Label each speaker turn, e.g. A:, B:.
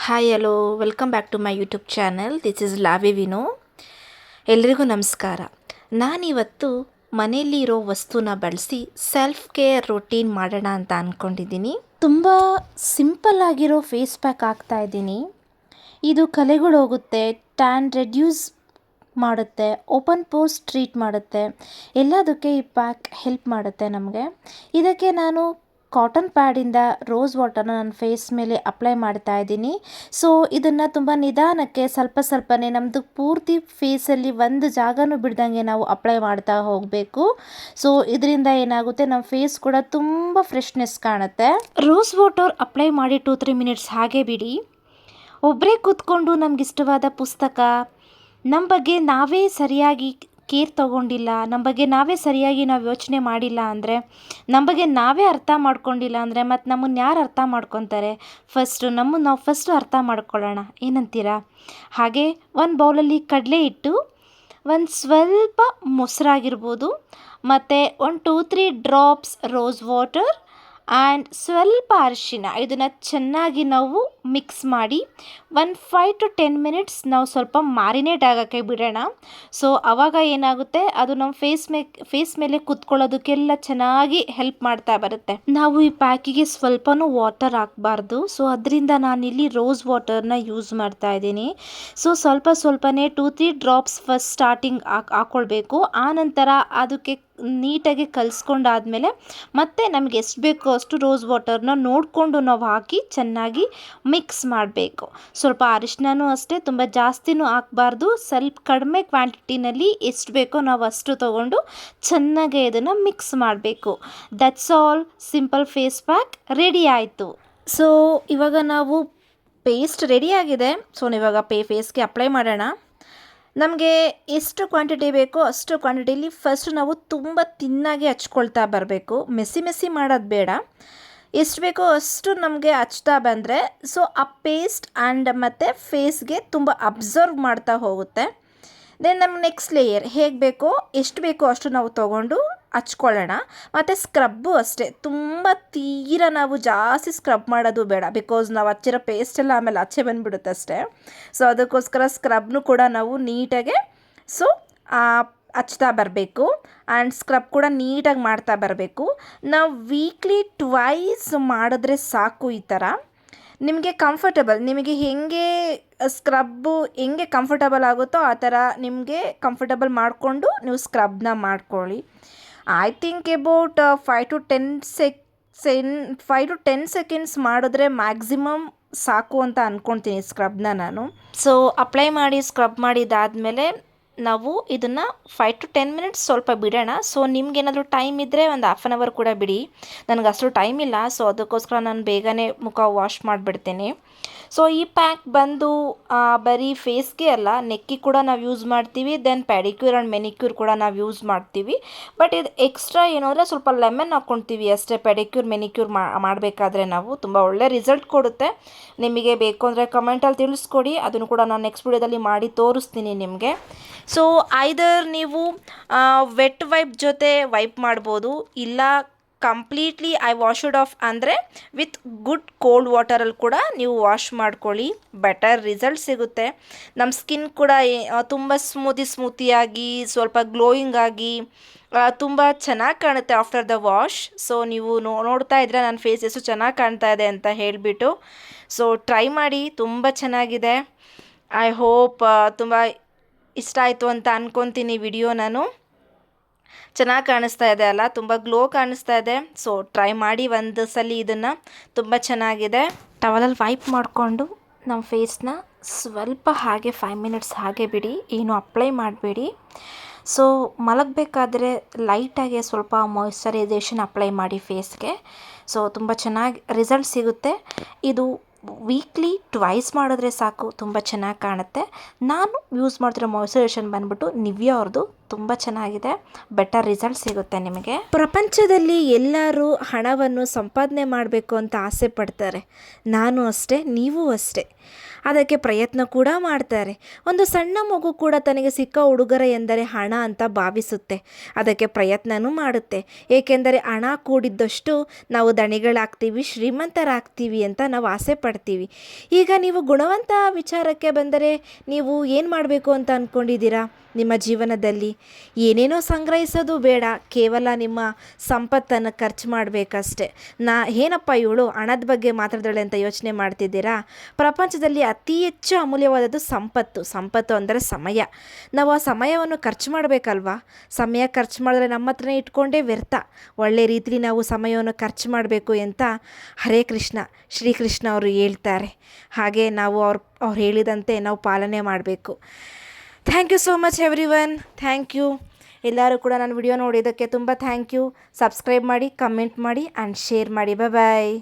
A: Hi hello welcome back to my YouTube channel. This is Lavi Vino. ಎಲ್ರಿಗೂ ನಮಸ್ಕಾರ. ನಾನಿವತ್ತು ಮನೆಯಲ್ಲಿ ಇರೋ ವಸ್ತುನ ಬಳಸಿ ಸೆಲ್ಫ್ ಕೇರ್ ರೊಟೀನ್ ಮಾಡೋಣ ಅಂತ ಅಂದ್ಕೊಂಡಿದ್ದೀನಿ. ತುಂಬ ಸಿಂಪಲ್ ಆಗಿರೋ ಫೇಸ್ ಪ್ಯಾಕ್ ಹಾಕ್ತಾ ಇದ್ದೀನಿ. ಇದು ಕಲೆಗಳು ಹೋಗುತ್ತೆ, ಟ್ಯಾನ್ ರೆಡ್ಯೂಸ್ ಮಾಡುತ್ತೆ, ಓಪನ್ ಪೋರ್ಸ್ ಟ್ರೀಟ್ ಮಾಡುತ್ತೆ, ಎಲ್ಲದಕ್ಕೆ ಈ ಪ್ಯಾಕ್ ಹೆಲ್ಪ್ ಮಾಡುತ್ತೆ ನಮಗೆ. ಇದಕ್ಕೆ ನಾನು ಕಾಟನ್ ಪ್ಯಾಡಿಂದ ರೋಸ್ ವಾಟರ್ನ ನನ್ನ ಫೇಸ್ ಮೇಲೆ ಅಪ್ಲೈ ಮಾಡ್ತಾ ಇದ್ದೀನಿ. ಸೊ ಇದನ್ನು ತುಂಬ ನಿಧಾನಕ್ಕೆ ಸ್ವಲ್ಪನೇ ನಮ್ಮದು ಪೂರ್ತಿ ಫೇಸಲ್ಲಿ ಒಂದು ಜಾಗನೂ ಬಿಡ್ದಂಗೆ ನಾವು ಅಪ್ಲೈ ಮಾಡ್ತಾ ಹೋಗಬೇಕು. ಸೊ ಇದರಿಂದ ಏನಾಗುತ್ತೆ, ನಮ್ಮ ಫೇಸ್ ಕೂಡ ತುಂಬ ಫ್ರೆಶ್ನೆಸ್ ಕಾಣುತ್ತೆ. ರೋಸ್ ವಾಟರ್ ಅಪ್ಲೈ ಮಾಡಿ 2-3 ಮಿನಿಟ್ಸ್ ಹಾಗೆ ಬಿಡಿ. ಒಬ್ಬರೇ ಕೂತ್ಕೊಂಡು ನಮಗಿಷ್ಟವಾದ ಪುಸ್ತಕ, ನಮ್ಮ ಬಗ್ಗೆ ನಾವೇ ಸರಿಯಾಗಿ ಕೇರ್ ತಗೊಂಡಿಲ್ಲ, ನಮ್ಮ ಬಗ್ಗೆ ನಾವೇ ಸರಿಯಾಗಿ ನಾವು ಯೋಚನೆ ಮಾಡಿಲ್ಲ ಅಂದರೆ, ನಮ್ಮ ಬಗ್ಗೆ ನಾವೇ ಅರ್ಥ ಮಾಡ್ಕೊಂಡಿಲ್ಲ ಅಂದರೆ ಮತ್ತು ನಮ್ಮನ್ನು ಯಾರು ಅರ್ಥ ಮಾಡ್ಕೊತಾರೆ? ನಾವು ಫಸ್ಟು ಅರ್ಥ ಮಾಡ್ಕೊಳ್ಳೋಣ, ಏನಂತೀರಾ? ಹಾಗೆ ಒಂದು ಬೌಲಲ್ಲಿ ಕಡಲೆ ಹಿಟ್ಟು, ಒಂದು ಸ್ವಲ್ಪ ಮೊಸರಾಗಿರ್ಬೋದು, ಮತ್ತು 1-2-3 ಡ್ರಾಪ್ಸ್ ರೋಸ್ ವಾಟರ್ ಆ್ಯಂಡ್ ಸ್ವಲ್ಪ ಅರಿಶಿನ, ಇದನ್ನು ಚೆನ್ನಾಗಿ ನಾವು ಮಿಕ್ಸ್ ಮಾಡಿ 5-10 ಮಿನಿಟ್ಸ್ ನಾವು ಸ್ವಲ್ಪ ಮ್ಯಾರಿನೇಟ್ ಆಗೋಕ್ಕೆ ಬಿಡೋಣ. ಸೊ ಆವಾಗ ಏನಾಗುತ್ತೆ, ಅದು ನಮ್ಮ ಫೇಸ್ ಮೇಲೆ ಕುತ್ಕೊಳ್ಳೋದಕ್ಕೆಲ್ಲ ಚೆನ್ನಾಗಿ ಹೆಲ್ಪ್ ಮಾಡ್ತಾ ಬರುತ್ತೆ. ನಾವು ಈ ಪ್ಯಾಕಿಗೆ ಸ್ವಲ್ಪನೂ ವಾಟರ್ ಹಾಕಬಾರ್ದು. ಸೊ ಅದರಿಂದ ನಾನಿಲ್ಲಿ ರೋಸ್ ವಾಟರ್ನ ಯೂಸ್ ಮಾಡ್ತಾ ಇದ್ದೀನಿ. ಸೊ ಸ್ವಲ್ಪನೇ 2-3 ಡ್ರಾಪ್ಸ್ ಫಸ್ಟ್ ಸ್ಟಾರ್ಟಿಂಗ್ ಹಾಕ್ಕೊಳ್ಬೇಕು. ಆನಂತರ ಅದಕ್ಕೆ ನೀಟಾಗಿ ಕಲಿಸ್ಕೊಂಡಾದ್ಮೇಲೆ ಮತ್ತೆ ನಮಗೆ ಎಷ್ಟು ಬೇಕೋ ಅಷ್ಟು ರೋಸ್ ವಾಟರ್ನ ನೋಡಿಕೊಂಡು ನಾವು ಹಾಕಿ ಚೆನ್ನಾಗಿ ಮಿಕ್ಸ್ ಮಾಡಬೇಕು. ಸ್ವಲ್ಪ ಅರಿಶಿನೂ ಅಷ್ಟೇ, ತುಂಬ ಜಾಸ್ತಿನೂ ಹಾಕಬಾರ್ದು. ಸ್ವಲ್ಪ ಕಡಿಮೆ ಕ್ವಾಂಟಿಟಿನಲ್ಲಿ ಎಷ್ಟು ಬೇಕೋ ನಾವು ಅಷ್ಟು ತೊಗೊಂಡು ಚೆನ್ನಾಗಿ ಇದನ್ನು ಮಿಕ್ಸ್ ಮಾಡಬೇಕು. That's all, simple face pack ready ಆಯಿತು. ಸೊ ಇವಾಗ ನಾವು ಪೇಸ್ಟ್ ರೆಡಿ ಆಗಿದೆ. ಸೊ ಇವಾಗ ಫೇಸ್ಗೆ ಅಪ್ಲೈ ಮಾಡೋಣ. ನಮಗೆ ಎಷ್ಟು ಕ್ವಾಂಟಿಟಿ ಬೇಕೋ ಅಷ್ಟು ಕ್ವಾಂಟಿಟಿಲಿ ಫಸ್ಟ್ ನಾವು ತುಂಬ ತಿನ್ನಾಗಿ ಹಚ್ಕೊಳ್ತಾ ಬರಬೇಕು. ಮೆಸ್ಸಿ ಮಾಡೋದು ಬೇಡ. ಎಷ್ಟು ಬೇಕೋ ಅಷ್ಟು ನಮಗೆ ಹಚ್ತಾ ಬಂದರೆ ಸೊ ಆ ಪೇಸ್ಟ್ ಆ್ಯಂಡ್ ಮತ್ತು ಫೇಸ್ಗೆ ತುಂಬ ಅಬ್ಸರ್ವ್ ಮಾಡ್ತಾ ಹೋಗುತ್ತೆ. ದೆನ್ ನಮ್ಮ ನೆಕ್ಸ್ಟ್ ಲೇಯರ್ ಹೇಗೆ ಬೇಕೋ ಎಷ್ಟು ಬೇಕೋ ಅಷ್ಟು ನಾವು ತೊಗೊಂಡು ಹಚ್ಕೊಳ್ಳೋಣ. ಮತ್ತು ಸ್ಕ್ರಬ್ಬು ಅಷ್ಟೇ, ತುಂಬ ತೀರ ನಾವು ಜಾಸ್ತಿ ಸ್ಕ್ರಬ್ ಮಾಡೋದು ಬೇಡ. ಬಿಕಾಸ್ ನಾವು ಹಚ್ಚಿರೋ ಪೇಸ್ಟೆಲ್ಲ ಆಮೇಲೆ ಆಚೆ ಬಂದುಬಿಡುತ್ತೆ ಅಷ್ಟೇ. ಸೊ ಅದಕ್ಕೋಸ್ಕರ ಸ್ಕ್ರಬ್ನು ಕೂಡ ನಾವು ನೀಟಾಗೆ ಹಚ್ತಾ ಬರಬೇಕು. ಆ್ಯಂಡ್ ಸ್ಕ್ರಬ್ ಕೂಡ ನೀಟಾಗಿ ಮಾಡ್ತಾ ಬರಬೇಕು. ನಾವು ವೀಕ್ಲಿ ಟ್ವೈಸ್ ಮಾಡಿದ್ರೆ ಸಾಕು. ಈ ಥರ ನಿಮಗೆ ಕಂಫರ್ಟಬಲ್, ನಿಮಗೆ ಹೆಂಗೆ ಕಂಫರ್ಟಬಲ್ ಆಗುತ್ತೋ ಆ ಥರ ನಿಮಗೆ ಕಂಫರ್ಟಬಲ್ ಮಾಡಿಕೊಂಡು ನೀವು ಸ್ಕ್ರಬ್ನ ಮಾಡ್ಕೊಳ್ಳಿ. ಐ ಥಿಂಕ್ ಅಬೌಟ್ 5-10 ಸೆಕೆಂಡ್ಸ್ ಮಾಡಿದ್ರೆ ಮ್ಯಾಕ್ಸಿಮಮ್ ಸಾಕು ಅಂತ ಅಂದ್ಕೊಳ್ತೀನಿ ಸ್ಕ್ರಬ್ನ ನಾನು. ಸೊ ಅಪ್ಲೈ ಮಾಡಿ ಸ್ಕ್ರಬ್ ಮಾಡಿದ್ದಾದಮೇಲೆ ನಾವು ಇದನ್ನು 5-10 ಮಿನಿಟ್ಸ್ ಸ್ವಲ್ಪ ಬಿಡೋಣ. ಸೊ ನಿಮ್ಗೇನಾದರೂ ಟೈಮ್ ಇದ್ದರೆ ಒಂದು 1/2 ಅವರ್ ಕೂಡ ಬಿಡಿ. ನನಗೆ ಅಷ್ಟು ಟೈಮ್ ಇಲ್ಲ. ಸೊ ಅದಕ್ಕೋಸ್ಕರ ನಾನು ಬೇಗನೆ ಮುಖ ವಾಶ್ ಮಾಡಿಬಿಡ್ತೀನಿ. ಸೊ ಈ ಪ್ಯಾಕ್ ಬಂದು ಬರೀ ಫೇಸ್ಗೆ ಅಲ್ಲ, ನೆಕ್ಕಿಗೆ ಕೂಡ ನಾವು ಯೂಸ್ ಮಾಡ್ತೀವಿ. ದೆನ್ ಪ್ಯಾಡಿಕ್ಯೂರ್ ಆ್ಯಂಡ್ ಮೆನಿಕ್ಯೂರ್ ಕೂಡ ನಾವು ಯೂಸ್ ಮಾಡ್ತೀವಿ. ಬಟ್ ಇದು ಎಕ್ಸ್ಟ್ರಾ ಏನು ಅಂದರೆ ಸ್ವಲ್ಪ ಲೆಮನ್ ಹಾಕ್ಕೊಳ್ತೀವಿ ಅಷ್ಟೇ. ಪ್ಯಾಡಿಕ್ಯೂರ್ ಮೆನಿಕ್ಯೂರ್ ಮಾಡಬೇಕಾದ್ರೆ ನಾವು ತುಂಬ ಒಳ್ಳೆ ರಿಸಲ್ಟ್ ಕೊಡುತ್ತೆ. ನಿಮಗೆ ಬೇಕು ಅಂದರೆ ಕಮೆಂಟಲ್ಲಿ ತಿಳಿಸ್ಕೊಡಿ, ಅದನ್ನು ಕೂಡ ನಾನು ನೆಕ್ಸ್ಟ್ ವಿಡಿಯೋದಲ್ಲಿ ಮಾಡಿ ತೋರಿಸ್ತೀನಿ ನಿಮಗೆ. ಸೊ ಐದರ್ ನೀವು ವೆಟ್ ವೈಪ್ ಜೊತೆ ವೈಪ್ ಮಾಡ್ಬೋದು, ಇಲ್ಲ ಕಂಪ್ಲೀಟ್ಲಿ ಐ ವಾಶ್ಡ್ ಆಫ್ ಅಂದರೆ ವಿತ್ ಗುಡ್ ಕೋಲ್ಡ್ ವಾಟರಲ್ಲಿ ಕೂಡ ನೀವು ವಾಶ್ ಮಾಡ್ಕೊಳ್ಳಿ. ಬೆಟರ್ ರಿಸಲ್ಟ್ ಸಿಗುತ್ತೆ. ನಮ್ಮ ಸ್ಕಿನ್ ಕೂಡ ತುಂಬ ಸ್ಮೂತಿಯಾಗಿ ಸ್ವಲ್ಪ ಗ್ಲೋಯಿಂಗ್ ಆಗಿ ತುಂಬ ಚೆನ್ನಾಗಿ ಕಾಣುತ್ತೆ ಆಫ್ಟರ್ ದ ವಾಶ್. ಸೊ ನೀವು ನೋಡ್ತಾ ಇದ್ರೆ ನನ್ನ ಫೇಸ್ ಎಷ್ಟು ಚೆನ್ನಾಗಿ ಕಾಣ್ತಾ ಇದೆ ಅಂತ ಹೇಳಿಬಿಟ್ಟು. ಸೊ ಟ್ರೈ ಮಾಡಿ, ತುಂಬ ಚೆನ್ನಾಗಿದೆ. ಐ ಹೋಪ್ ತುಂಬ ಇಷ್ಟ ಆಯಿತು ಅಂತ ಅಂದ್ಕೊತೀನಿ ವಿಡಿಯೋ. ನಾನು ಚೆನ್ನಾಗಿ ಕಾಣಿಸ್ತಾ ಇದೆ ಅಲ್ಲ, ತುಂಬ ಗ್ಲೋ ಕಾಣಿಸ್ತಾ ಇದೆ. ಸೊ ಟ್ರೈ ಮಾಡಿ ಒಂದು ಸಲ ಇದನ್ನು, ತುಂಬ ಚೆನ್ನಾಗಿದೆ. ಟವಲಲ್ಲಿ ವೈಪ್ ಮಾಡಿಕೊಂಡು ನಮ್ಮ ಫೇಸ್ನ ಸ್ವಲ್ಪ ಹಾಗೆ 5 ಮಿನಿಟ್ಸ್ ಹಾಗೆ ಬಿಡಿ, ಏನು ಅಪ್ಲೈ ಮಾಡಬೇಡಿ. ಸೊ ಮಲಗಬೇಕಾದ್ರೆ ಲೈಟಾಗಿ ಸ್ವಲ್ಪ ಮಾಯ್ಶ್ಚರೈಸೇಷನ್ ಅಪ್ಲೈ ಮಾಡಿ ಫೇಸ್ಗೆ. ಸೊ ತುಂಬ ಚೆನ್ನಾಗಿ ರಿಸಲ್ಟ್ ಸಿಗುತ್ತೆ. ಇದು ವೀಕ್ಲಿ ಟ್ವೈಸ್ ಮಾಡಿದ್ರೆ ಸಾಕು, ತುಂಬ ಚೆನ್ನಾಗಿ ಕಾಣುತ್ತೆ. ನಾನು ಯೂಸ್ ಮಾಡ್ತಿರೋ ಮಾಯ್ಶ್ಚರೈಸೇಷನ್ ಬಂದುಬಿಟ್ಟು ನಿವಿಯಾ ಅವ್ರದ್ದು ತುಂಬ ಚೆನ್ನಾಗಿದೆ, ಬೆಟರ್ ರಿಸಲ್ಟ್ ಸಿಗುತ್ತೆ ನಿಮಗೆ. ಪ್ರಪಂಚದಲ್ಲಿ ಎಲ್ಲರೂ ಹಣವನ್ನು ಸಂಪಾದನೆ ಮಾಡಬೇಕು ಅಂತ ಆಸೆ ಪಡ್ತಾರೆ. ನಾನು ಅಷ್ಟೇ, ನೀವು ಅಷ್ಟೇ. ಅದಕ್ಕೆ ಪ್ರಯತ್ನ ಕೂಡ ಮಾಡ್ತಾರೆ. ಒಂದು ಸಣ್ಣ ಮಗು ಕೂಡ ತನಗೆ ಸಿಕ್ಕ ಉಡುಗೊರೆ ಎಂದರೆ ಹಣ ಅಂತ ಭಾವಿಸುತ್ತೆ. ಅದಕ್ಕೆ ಪ್ರಯತ್ನವೂ ಮಾಡುತ್ತೆ. ಏಕೆಂದರೆ ಹಣ ಕೂಡಿದ್ದಷ್ಟು ನಾವು ದಣಿಗಳಾಗ್ತೀವಿ, ಶ್ರೀಮಂತರಾಗ್ತೀವಿ ಅಂತ ನಾವು ಆಸೆ ಪಡ್ತೀವಿ. ಈಗ ನೀವು ಗುಣವಂತ ವಿಚಾರಕ್ಕೆ ಬಂದರೆ ನೀವು ಏನು ಮಾಡಬೇಕು ಅಂತ ಅಂದ್ಕೊಂಡಿದ್ದೀರಾ? ನಿಮ್ಮ ಜೀವನದಲ್ಲಿ ಏನೇನೋ ಸಂಗ್ರಹಿಸೋದು ಬೇಡ, ಕೇವಲ ನಿಮ್ಮ ಸಂಪತ್ತನ್ನು ಖರ್ಚು ಮಾಡಬೇಕಷ್ಟೆ. ಏನಪ್ಪ ಇವಳು ಹಣದ ಬಗ್ಗೆ ಮಾತಾಡಿದಾಳೆ ಅಂತ ಯೋಚನೆ ಮಾಡ್ತಿದ್ದೀರಾ? ಪ್ರಪಂಚದಲ್ಲಿ ಅತಿ ಹೆಚ್ಚು ಅಮೂಲ್ಯವಾದದ್ದು ಸಂಪತ್ತು ಅಂದರೆ ಸಮಯ. ನಾವು ಆ ಸಮಯವನ್ನು ಖರ್ಚು ಮಾಡಬೇಕಲ್ವಾ? ಸಮಯ ಖರ್ಚು ಮಾಡಿದ್ರೆ ನಮ್ಮ ಹತ್ರನೇ ಇಟ್ಕೊಂಡೇ ವ್ಯರ್ಥ. ಒಳ್ಳೆ ರೀತಿಲಿ ನಾವು ಸಮಯವನ್ನು ಖರ್ಚು ಮಾಡಬೇಕು ಅಂತ ಹರೇ ಕೃಷ್ಣ ಶ್ರೀಕೃಷ್ಣ ಅವರು ಹೇಳ್ತಾರೆ. ಹಾಗೆ ನಾವು ಅವ್ರು ಹೇಳಿದಂತೆ ನಾವು ಪಾಲನೆ ಮಾಡಬೇಕು. Thank you so much everyone. Thank you. ಎಲ್ಲರೂ ಕೂಡ ನನ್ನ ವಿಡಿಯೋ ನೋಡಿದ್ದಕ್ಕೆ ತುಂಬ ಥ್ಯಾಂಕ್ ಯು. ಸಬ್ಸ್ಕ್ರೈಬ್ ಮಾಡಿ, ಕಮೆಂಟ್ ಮಾಡಿ ಆ್ಯಂಡ್ ಶೇರ್ ಮಾಡಿ. ಬಾಯ್.